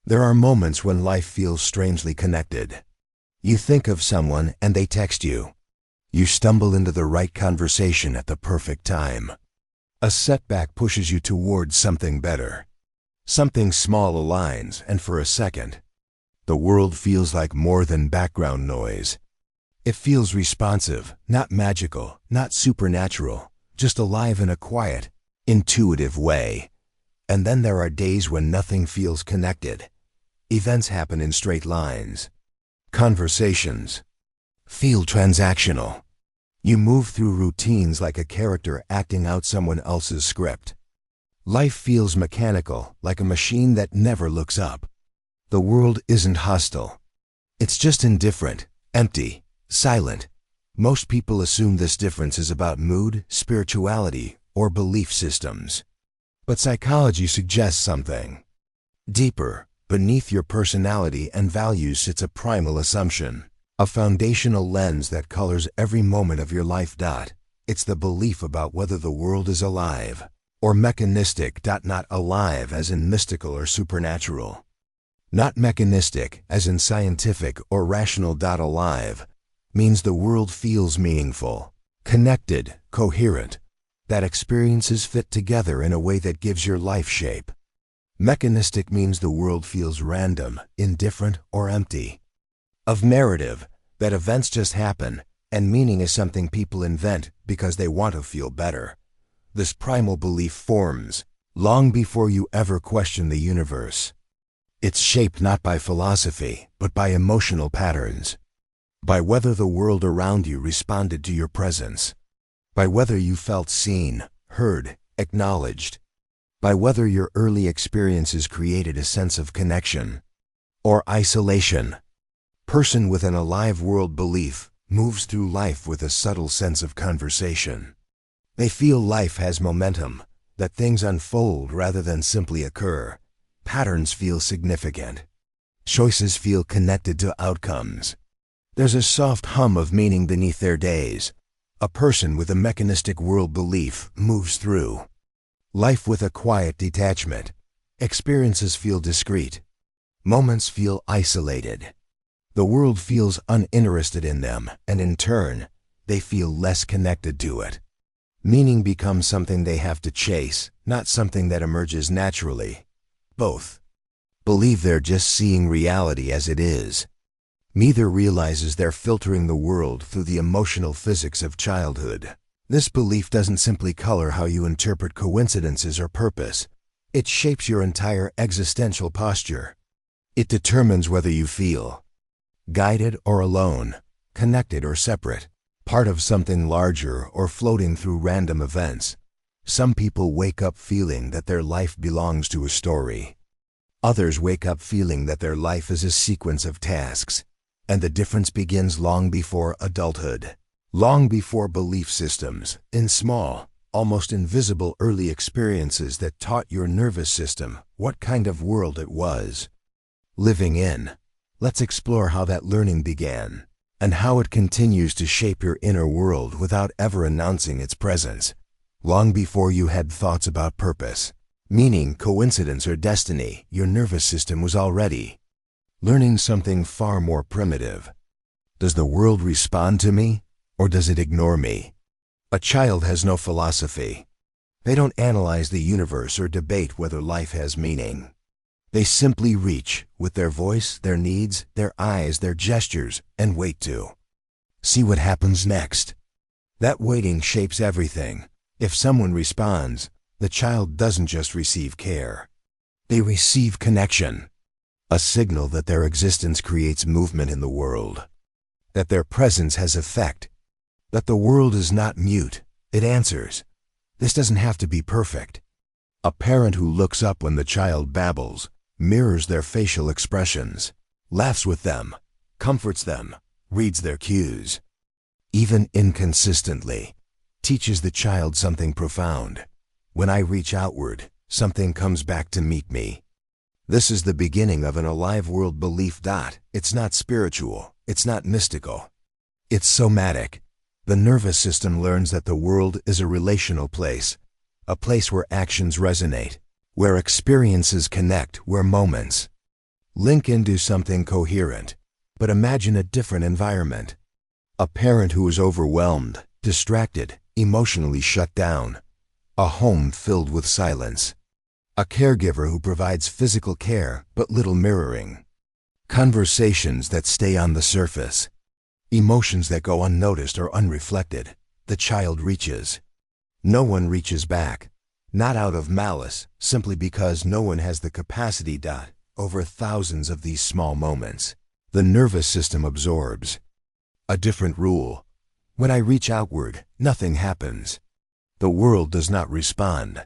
There are moments when life feels strangely connected. You think of someone and they text you. You stumble into the right conversation at the perfect time. A setback pushes you towards something better. Something small aligns, and for a second, the world feels like more than background noise. It feels responsive, not magical, not supernatural, just alive in a quiet, intuitive way. And then there are days when nothing feels connected. Events happen in straight lines. Conversations feel transactional. You move through routines like a character acting out someone else's script. Life feels mechanical, like a machine that never looks up. The world isn't hostile. It's just indifferent, empty, silent. Most people assume this difference is about mood, spirituality, or belief systems. But psychology suggests something deeper. Beneath your personality and values sits a primal assumption, a foundational lens that colors every moment of your life. It's the belief about whether the world is alive, or mechanistic. Not alive as in mystical or supernatural. Not mechanistic as in scientific or rational. Alive means the world feels meaningful, connected, coherent, that experiences fit together in a way that gives your life shape. Mechanistic means the world feels random, indifferent, or empty. Of narrative, that events just happen, and meaning is something people invent because they want to feel better. This primal belief forms long before you ever question the universe. It's shaped not by philosophy, but by emotional patterns. By whether the world around you responded to your presence. By whether you felt seen, heard, acknowledged. By whether your early experiences created a sense of connection or isolation. Person with an alive world belief moves through life with a subtle sense of conversation. They feel life has momentum, that things unfold rather than simply occur. Patterns feel significant. Choices feel connected to outcomes. There's a soft hum of meaning beneath their days. A person with a mechanistic world belief moves through life with a quiet detachment. Experiences feel discrete. Moments feel isolated. The world feels uninterested in them, and in turn, they feel less connected to it. Meaning becomes something they have to chase, not something that emerges naturally. Both believe they're just seeing reality as it is. Neither realizes they're filtering the world through the emotional physics of childhood. This belief doesn't simply color how you interpret coincidences or purpose. It shapes your entire existential posture. It determines whether you feel guided or alone, connected or separate, part of something larger or floating through random events. Some people wake up feeling that their life belongs to a story. Others wake up feeling that their life is a sequence of tasks. And the difference begins long before adulthood. Long before belief systems, in small, almost invisible early experiences that taught your nervous system what kind of world it was living in. Let's explore how that learning began, and how it continues to shape your inner world without ever announcing its presence. Long before you had thoughts about purpose, meaning, coincidence, or destiny, your nervous system was already learning something far more primitive. Does the world respond to me, or does it ignore me? A child has no philosophy. They don't analyze the universe or debate whether life has meaning. They simply reach, with their voice, their needs, their eyes, their gestures, and wait to see what happens next. That waiting shapes everything. If someone responds, the child doesn't just receive care. They receive connection. A signal that their existence creates movement in the world. That their presence has effect. That the world is not mute, it answers. This doesn't have to be perfect. A parent who looks up when the child babbles, mirrors their facial expressions, laughs with them, comforts them, reads their cues. Even inconsistently, teaches the child something profound. When I reach outward, something comes back to meet me. This is the beginning of an alive world belief. It's not spiritual, it's not mystical. It's somatic. The nervous system learns that the world is a relational place, a place where actions resonate, where experiences connect, where moments Link into something coherent, but imagine a different environment. A parent who is overwhelmed, distracted, emotionally shut down. A home filled with silence. A caregiver who provides physical care but little mirroring. Conversations that stay on the surface. Emotions that go unnoticed or unreflected. The child reaches. No one reaches back. Not out of malice, simply because no one has the capacity. Over thousands of these small moments, the nervous system absorbs. A different rule. When I reach outward, nothing happens. The world does not respond.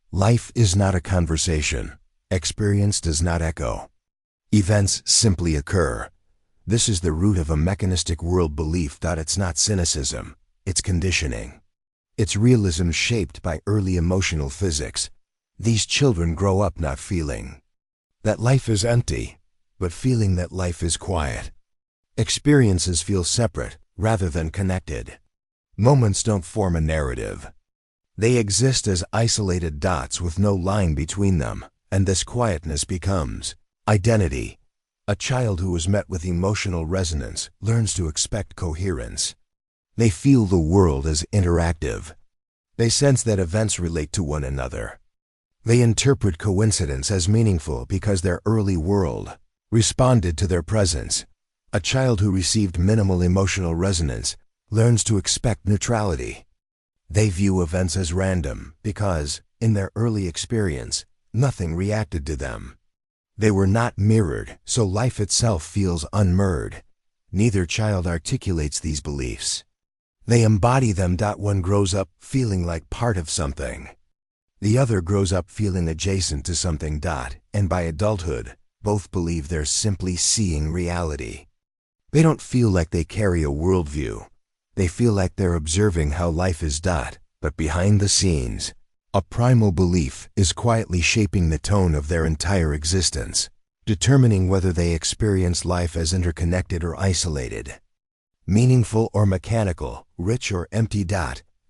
Life is not a conversation. Experience does not echo. Events simply occur. This is the root of a mechanistic world belief. It's not cynicism, it's conditioning. It's realism shaped by early emotional physics. These children grow up not feeling that life is empty, but feeling that life is quiet. Experiences feel separate rather than connected. Moments don't form a narrative. They exist as isolated dots with no line between them, and this quietness becomes identity. A child who is met with emotional resonance learns to expect coherence. They feel the world as interactive. They sense that events relate to one another. They interpret coincidence as meaningful because their early world responded to their presence. A child who received minimal emotional resonance learns to expect neutrality. They view events as random because, in their early experience, nothing reacted to them. They were not mirrored, so life itself feels unmirrored. Neither child articulates these beliefs. They embody them. One grows up feeling like part of something. The other grows up feeling adjacent to something. And by adulthood, both believe they're simply seeing reality. They don't feel like they carry a worldview. They feel like they're observing how life is. But behind the scenes, a primal belief is quietly shaping the tone of their entire existence, determining whether they experience life as interconnected or isolated, meaningful or mechanical, rich or empty.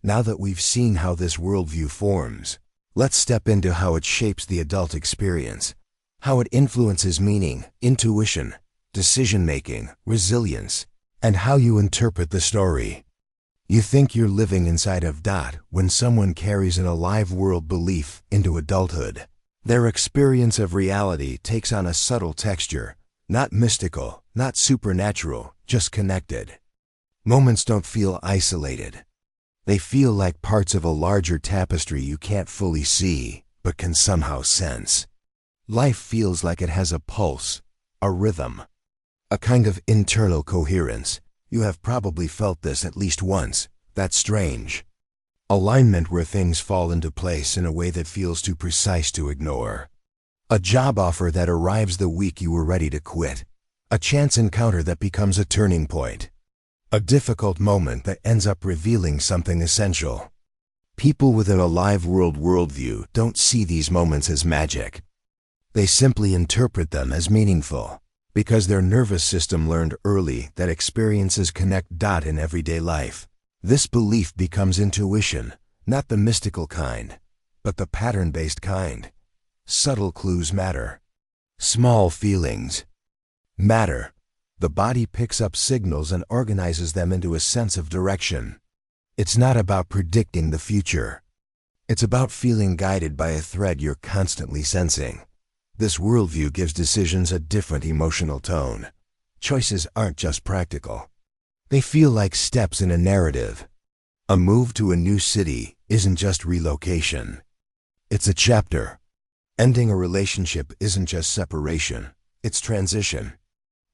Now that we've seen how this worldview forms, let's step into how it shapes the adult experience, how it influences meaning, intuition, decision-making, resilience, and how you interpret the story. You think you're living inside of. When someone carries an alive world belief into adulthood, their experience of reality takes on a subtle texture, not mystical, not supernatural, just connected. Moments don't feel isolated. They feel like parts of a larger tapestry you can't fully see, but can somehow sense. Life feels like it has a pulse, a rhythm, a kind of internal coherence. You have probably felt this at least once. That's strange. Alignment where things fall into place in a way that feels too precise to ignore. A job offer that arrives the week you were ready to quit. A chance encounter that becomes a turning point. A difficult moment that ends up revealing something essential. People with an alive worldview don't see these moments as magic. They simply interpret them as meaningful, because their nervous system learned early that experiences connect. In everyday life, this belief becomes intuition, not the mystical kind, but the pattern-based kind. Subtle clues matter. Small feelings matter. The body picks up signals and organizes them into a sense of direction. It's not about predicting the future. It's about feeling guided by a thread you're constantly sensing. This worldview gives decisions a different emotional tone. Choices aren't just practical. They feel like steps in a narrative. A move to a new city isn't just relocation. It's a chapter. Ending a relationship isn't just separation, it's transition.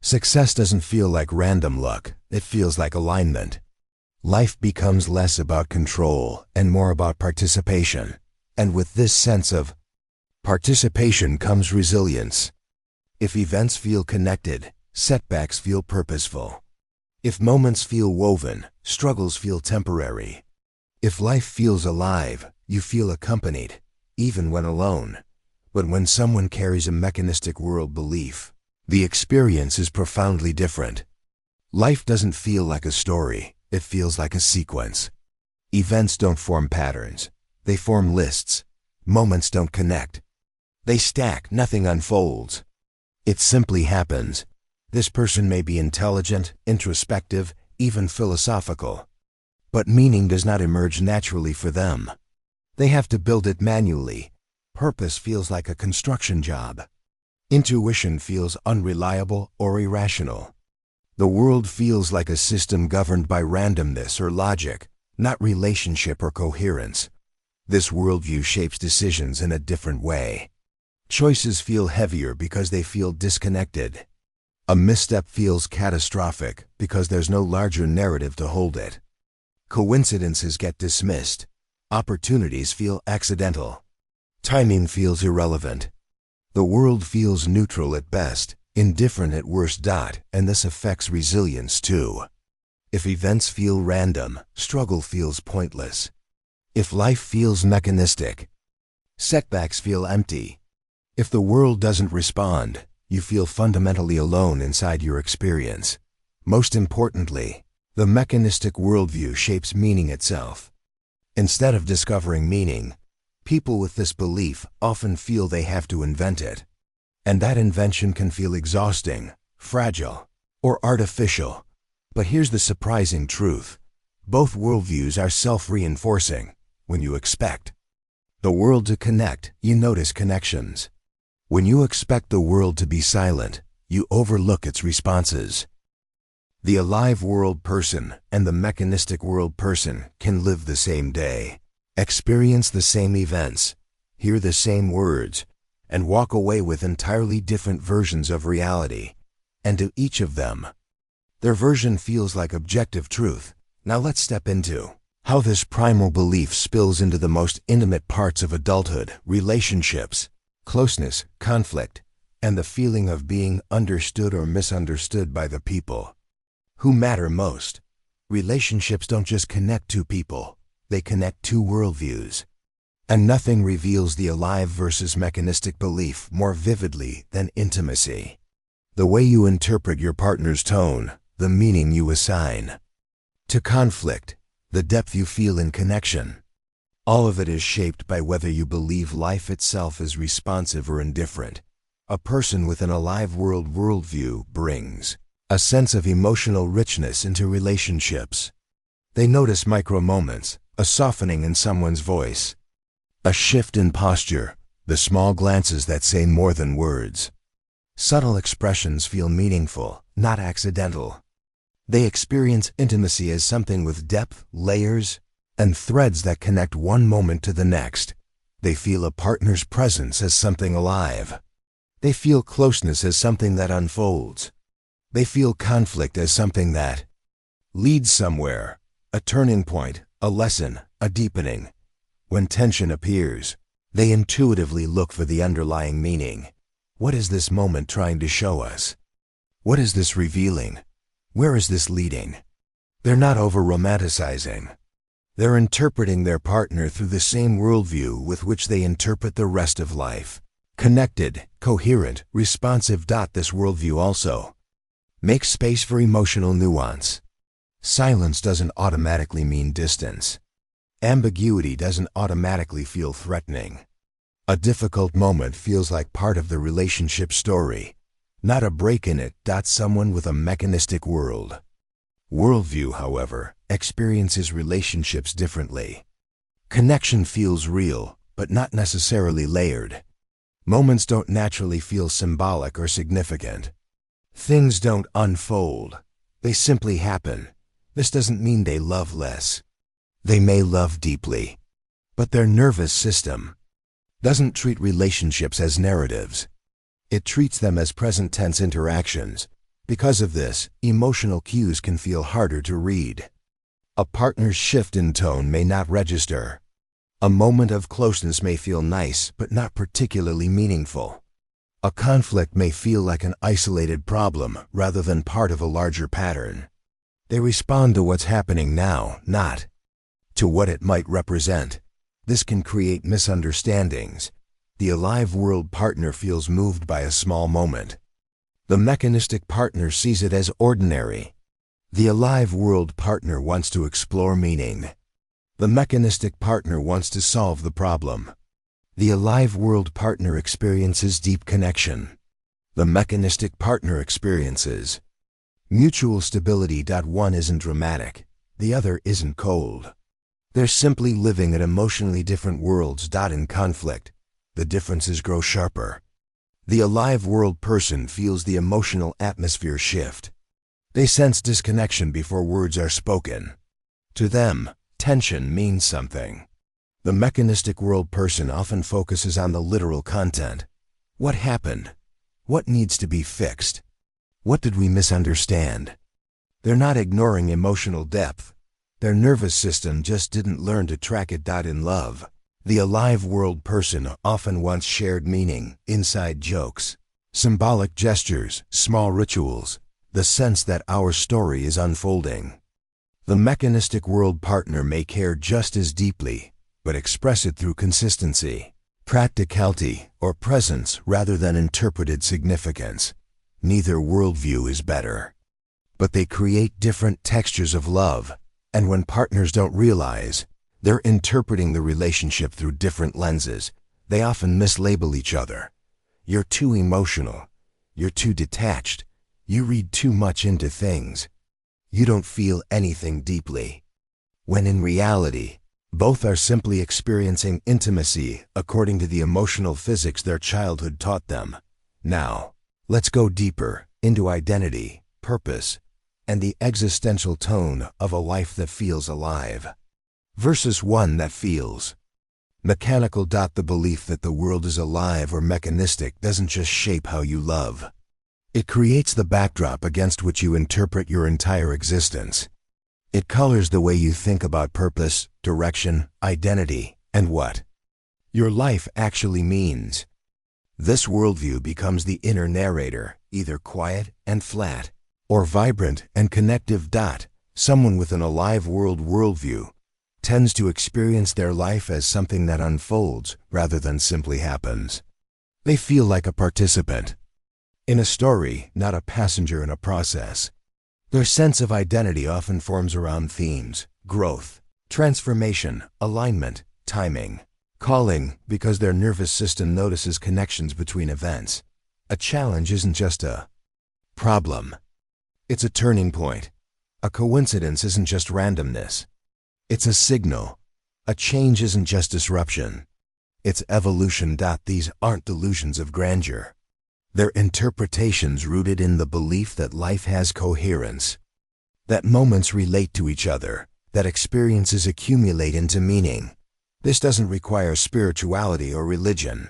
Success doesn't feel like random luck, it feels like alignment. Life becomes less about control and more about participation. And with this sense of participation comes resilience. If events feel connected, setbacks feel purposeful. If moments feel woven, struggles feel temporary. If life feels alive, you feel accompanied, even when alone. But when someone carries a mechanistic world belief, the experience is profoundly different. Life doesn't feel like a story, it feels like a sequence. Events don't form patterns, they form lists. Moments don't connect. They stack, nothing unfolds. It simply happens. This person may be intelligent, introspective, even philosophical. But meaning does not emerge naturally for them. They have to build it manually. Purpose feels like a construction job. Intuition feels unreliable or irrational. The world feels like a system governed by randomness or logic, not relationship or coherence. This worldview shapes decisions in a different way. Choices feel heavier because they feel disconnected. A misstep feels catastrophic because there's no larger narrative to hold it. Coincidences get dismissed. Opportunities feel accidental. Timing feels irrelevant. The world feels neutral at best, indifferent at worst. And this affects resilience too. If events feel random, struggle feels pointless. If life feels mechanistic, setbacks feel empty. If the world doesn't respond, you feel fundamentally alone inside your experience. Most importantly, the mechanistic worldview shapes meaning itself. Instead of discovering meaning, people with this belief often feel they have to invent it. And that invention can feel exhausting, fragile, or artificial. But here's the surprising truth. Both worldviews are self-reinforcing. When you expect the world to connect, you notice connections. When you expect the world to be silent, you overlook its responses. The alive world person and the mechanistic world person can live the same day, experience the same events, hear the same words, and walk away with entirely different versions of reality. And to each of them, their version feels like objective truth. Now let's step into how this primal belief spills into the most intimate parts of adulthood: relationships, closeness, conflict, and the feeling of being understood or misunderstood by the people who matter most. Relationships don't just connect two people, they connect two worldviews. And nothing reveals the alive versus mechanistic belief more vividly than intimacy. The way you interpret your partner's tone, the meaning you assign to conflict, the depth you feel in connection. All of it is shaped by whether you believe life itself is responsive or indifferent. A person with an alive worldview brings a sense of emotional richness into relationships. They notice micro moments, a softening in someone's voice, a shift in posture, the small glances that say more than words. Subtle expressions feel meaningful, not accidental. They experience intimacy as something with depth, layers, and threads that connect one moment to the next. They feel a partner's presence as something alive. They feel closeness as something that unfolds. They feel conflict as something that leads somewhere, a turning point, a lesson, a deepening. When tension appears, they intuitively look for the underlying meaning. What is this moment trying to show us? What is this revealing? Where is this leading? They're not over-romanticizing. They're interpreting their partner through the same worldview with which they interpret the rest of life. Connected, coherent, responsive. This worldview also makes space for emotional nuance. Silence doesn't automatically mean distance. Ambiguity doesn't automatically feel threatening. A difficult moment feels like part of the relationship story, not a break in it. Someone with a mechanistic worldview, however, experiences relationships differently. Connection feels real, but not necessarily layered. Moments don't naturally feel symbolic or significant. Things don't unfold. They simply happen. This doesn't mean they love less. They may love deeply, but their nervous system doesn't treat relationships as narratives. It treats them as present tense interactions. Because of this, emotional cues can feel harder to read. A partner's shift in tone may not register. A moment of closeness may feel nice but not particularly meaningful. A conflict may feel like an isolated problem rather than part of a larger pattern. They respond to what's happening now, not to what it might represent. This can create misunderstandings. The alive world partner feels moved by a small moment. The mechanistic partner sees it as ordinary. The alive world partner wants to explore meaning. The mechanistic partner wants to solve the problem. The alive world partner experiences deep connection. The mechanistic partner experiences. Mutual stability. One isn't dramatic, the other isn't cold. They're simply living in emotionally different worlds. In conflict, the differences grow sharper. The alive world person feels the emotional atmosphere shift. They sense disconnection before words are spoken. To them, tension means something. The mechanistic world person often focuses on the literal content. What happened? What needs to be fixed? What did we misunderstand? They're not ignoring emotional depth. Their nervous system just didn't learn to track it. In love, the alive world person often wants shared meaning, inside jokes, symbolic gestures, small rituals, the sense that our story is unfolding. The mechanistic world partner may care just as deeply, but express it through consistency, practicality, or presence rather than interpreted significance. Neither worldview is better. But they create different textures of love, and when partners don't realize, they're interpreting the relationship through different lenses, they often mislabel each other. You're too emotional. You're too detached. You read too much into things. You don't feel anything deeply. When in reality, both are simply experiencing intimacy according to the emotional physics their childhood taught them. Now, let's go deeper into identity, purpose, and the existential tone of a life that feels alive versus one that feels mechanical. The belief that the world is alive or mechanistic doesn't just shape how you love. It creates the backdrop against which you interpret your entire existence. It colors the way you think about purpose, direction, identity, and what your life actually means. This worldview becomes the inner narrator, either quiet and flat, or vibrant and connective. Someone with an alive worldview tends to experience their life as something that unfolds rather than simply happens. They feel like a participant in a story, not a passenger in a process. Their sense of identity often forms around themes: growth, transformation, alignment, timing, calling, because their nervous system notices connections between events. A challenge isn't just a problem. It's a turning point. A coincidence isn't just randomness. It's a signal. A change isn't just disruption. It's evolution. These aren't delusions of grandeur. They're interpretations rooted in the belief that life has coherence, that moments relate to each other, that experiences accumulate into meaning. This doesn't require spirituality or religion.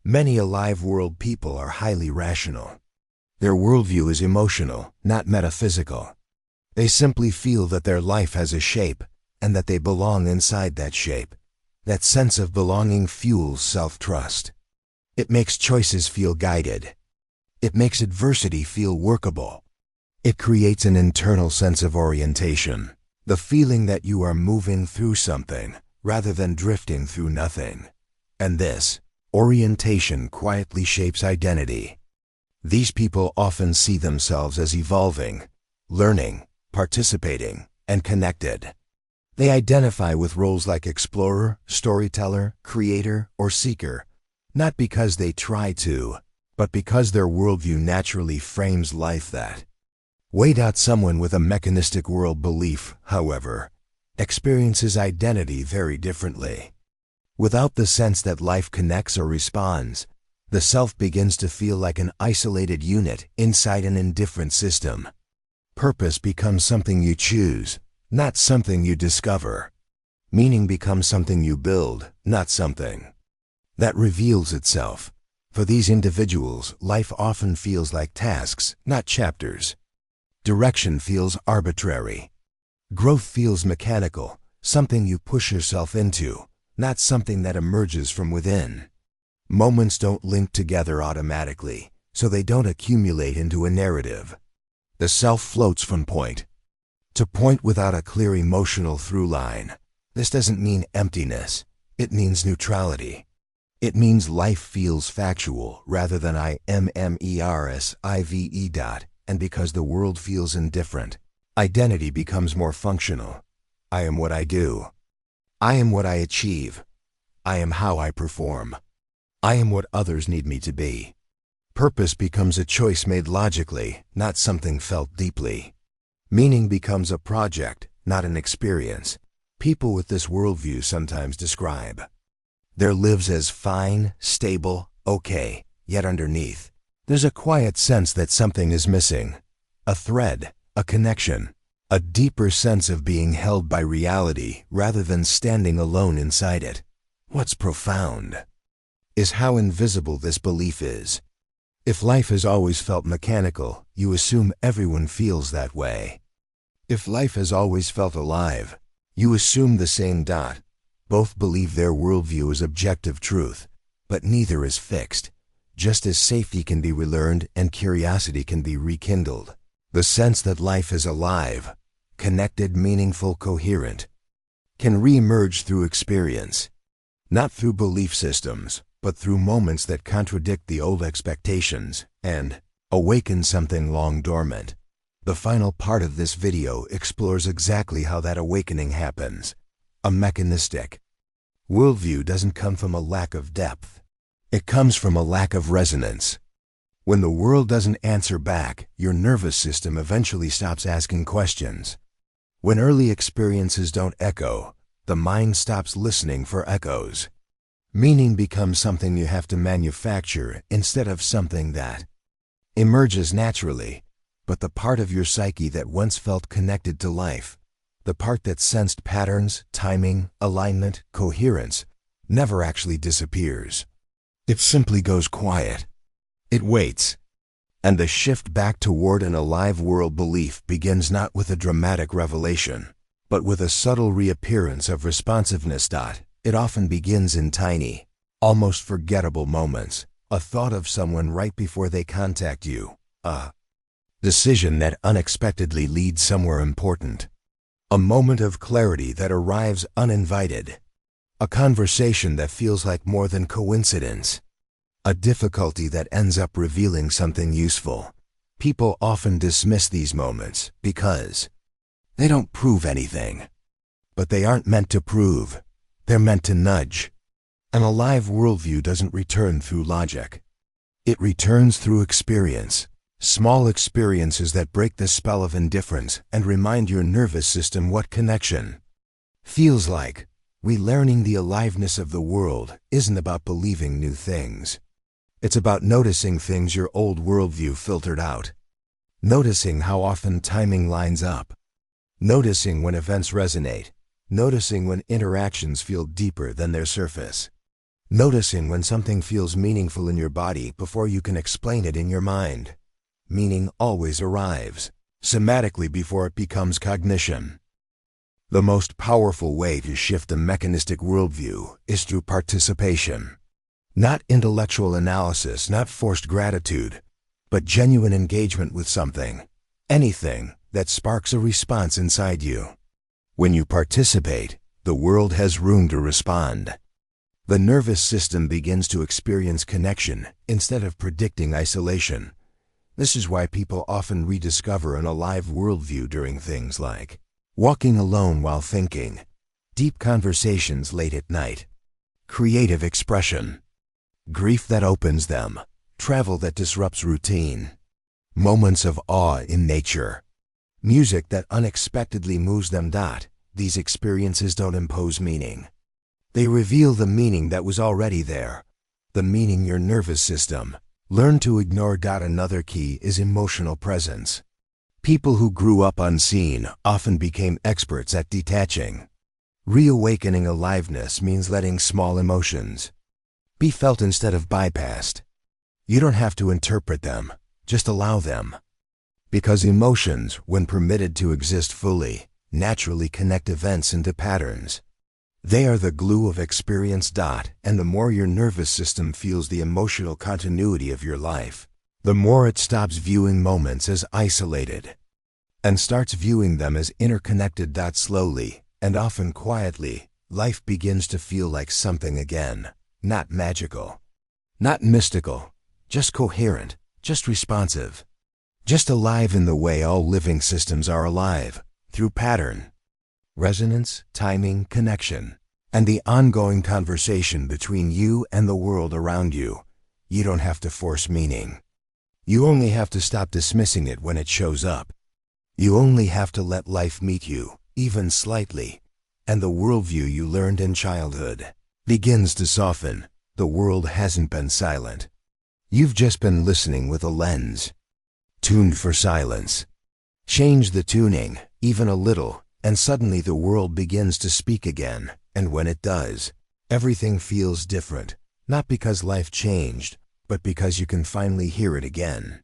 Many alive world people are highly rational. Their worldview is emotional, not metaphysical. They simply feel that their life has a shape and that they belong inside that shape. That sense of belonging fuels self-trust. It makes choices feel guided. It makes adversity feel workable. It creates an internal sense of orientation, the feeling that you are moving through something rather than drifting through nothing. And this orientation quietly shapes identity. These people often see themselves as evolving, learning, participating, and connected. They identify with roles like explorer, storyteller, creator, or seeker, not because they try to, but because their worldview naturally frames life that way. Someone with a mechanistic world belief, however, experiences identity very differently. Without the sense that life connects or responds, the self begins to feel like an isolated unit inside an indifferent system. Purpose becomes something you choose, not something you discover. Meaning becomes something you build, not something that reveals itself. For these individuals, life often feels like tasks, not chapters. Direction feels arbitrary. Growth feels mechanical, something you push yourself into, not something that emerges from within. Moments don't link together automatically, so they don't accumulate into a narrative. The self floats from point to point without a clear emotional through line. This doesn't mean emptiness. It means neutrality. It means life feels factual rather than immersive. And because the world feels indifferent, identity becomes more functional. I am what I do. I am what I achieve. I am how I perform. I am what others need me to be. Purpose becomes a choice made logically, not something felt deeply. Meaning becomes a project, not an experience. People with this worldview sometimes describe their lives as fine, stable, okay, yet underneath, there's a quiet sense that something is missing. A thread, a connection, a deeper sense of being held by reality rather than standing alone inside it. What's profound is how invisible this belief is. If life has always felt mechanical, you assume everyone feels that way. If life has always felt alive, you assume the same. Both believe their worldview is objective truth, but neither is fixed. Just as safety can be relearned and curiosity can be rekindled, the sense that life is alive, connected, meaningful, coherent, can re-emerge through experience, not through belief systems, but through moments that contradict the old expectations and awaken something long dormant. The final part of this video explores exactly how that awakening happens. A mechanistic worldview doesn't come from a lack of depth. It comes from a lack of resonance. When the world doesn't answer back, your nervous system eventually stops asking questions. When early experiences don't echo, the mind stops listening for echoes. Meaning becomes something you have to manufacture instead of something that emerges naturally. But the part of your psyche that once felt connected to life, the part that sensed patterns, timing, alignment, coherence, never actually disappears. It simply goes quiet. It waits. And the shift back toward an alive world belief begins not with a dramatic revelation, but with a subtle reappearance of responsiveness. It often begins in tiny, almost forgettable moments. A thought of someone right before they contact you. A decision that unexpectedly leads somewhere important. A moment of clarity that arrives uninvited. A conversation that feels like more than coincidence. A difficulty that ends up revealing something useful. People often dismiss these moments because they don't prove anything. But they aren't meant to prove. They're meant to nudge. An alive worldview doesn't return through logic. It returns through experience. Small experiences that break the spell of indifference and remind your nervous system what connection feels like. Relearning the aliveness of the world isn't about believing new things. It's about noticing things your old worldview filtered out. Noticing how often timing lines up. Noticing when events resonate. Noticing when interactions feel deeper than their surface. Noticing when something feels meaningful in your body before you can explain it in your mind. Meaning always arrives, somatically before it becomes cognition. The most powerful way to shift a mechanistic worldview is through participation. Not intellectual analysis, not forced gratitude, but genuine engagement with something, anything that sparks a response inside you. When you participate, the world has room to respond. The nervous system begins to experience connection instead of predicting isolation. This is why people often rediscover an alive worldview during things like walking alone while thinking, deep conversations late at night, creative expression, grief that opens them, travel that disrupts routine, moments of awe in nature, music that unexpectedly moves them. These experiences don't impose meaning. They reveal the meaning that was already there, the meaning your nervous system learned to ignore. Another key is emotional presence. People who grew up unseen often became experts at detaching. Reawakening aliveness means letting small emotions be felt instead of bypassed. You don't have to interpret them, just allow them. Because emotions, when permitted to exist fully, naturally connect events into patterns. They are the glue of experience. And the more your nervous system feels the emotional continuity of your life, the more it stops viewing moments as isolated and starts viewing them as interconnected. Slowly, and often quietly, life begins to feel like something again. Not magical, not mystical, just coherent, just responsive, just alive in the way all living systems are alive, through pattern, resonance, timing, connection, and the ongoing conversation between you and the world around you. You don't have to force meaning. You only have to stop dismissing it when it shows up. You only have to let life meet you, even slightly, and the worldview you learned in childhood begins to soften. The world hasn't been silent. You've just been listening with a lens tuned for silence. Change the tuning, even a little, and suddenly the world begins to speak again. And when it does, everything feels different, not because life changed, but because you can finally hear it again.